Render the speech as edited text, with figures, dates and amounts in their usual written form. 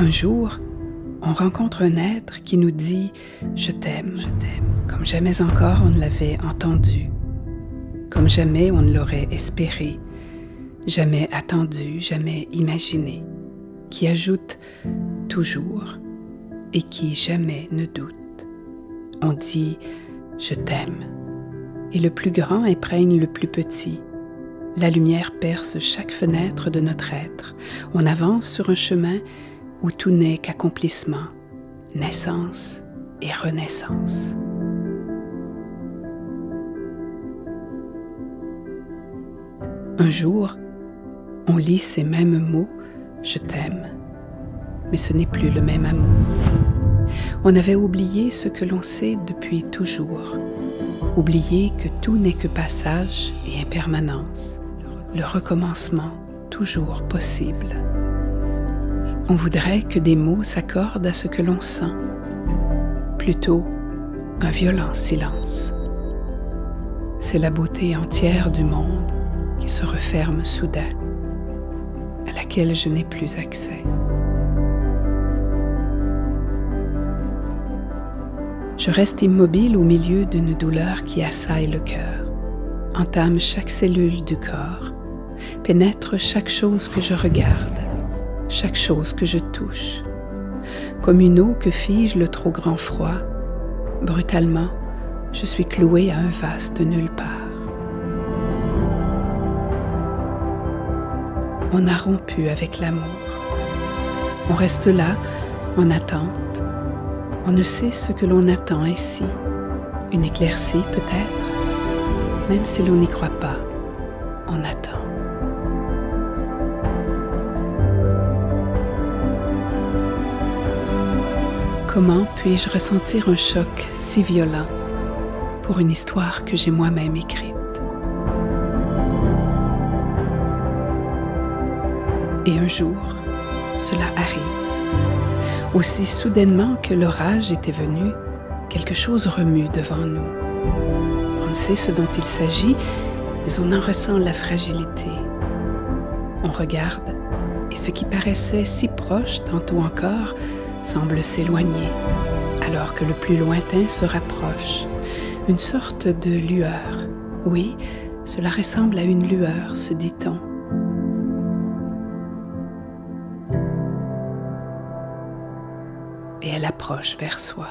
Un jour, on rencontre un être qui nous dit « Je t'aime », comme jamais encore on ne l'avait entendu, comme jamais on ne l'aurait espéré, jamais attendu, jamais imaginé, qui ajoute « toujours » et qui jamais ne doute. On dit « Je t'aime » et le plus grand imprègne le plus petit. La lumière perce chaque fenêtre de notre être. On avance sur un chemin où tout n'est qu'accomplissement, naissance et renaissance. Un jour, on lit ces mêmes mots « Je t'aime », mais ce n'est plus le même amour. On avait oublié ce que l'on sait depuis toujours, oublié que tout n'est que passage et impermanence, le recommencement toujours possible. On voudrait que des mots s'accordent à ce que l'on sent, plutôt un violent silence. C'est la beauté entière du monde qui se referme soudain, à laquelle je n'ai plus accès. Je reste immobile au milieu d'une douleur qui assaille le cœur, entame chaque cellule du corps, pénètre chaque chose que je regarde, chaque chose que je touche. Comme une eau que fige le trop grand froid, brutalement, je suis clouée à un vaste nulle part. On a rompu avec l'amour. On reste là, en attente. On ne sait ce que l'on attend ici. Une éclaircie peut-être, même si l'on n'y croit pas, on attend. Comment puis-je ressentir un choc si violent pour une histoire que j'ai moi-même écrite? Et un jour, cela arrive. Aussi soudainement que l'orage était venu, quelque chose remue devant nous. On ne sait ce dont il s'agit, mais on en ressent la fragilité. On regarde, et ce qui paraissait si proche tantôt encore semble s'éloigner, alors que le plus lointain se rapproche. Une sorte de lueur. Oui, cela ressemble à une lueur, se dit-on. Et elle approche vers soi.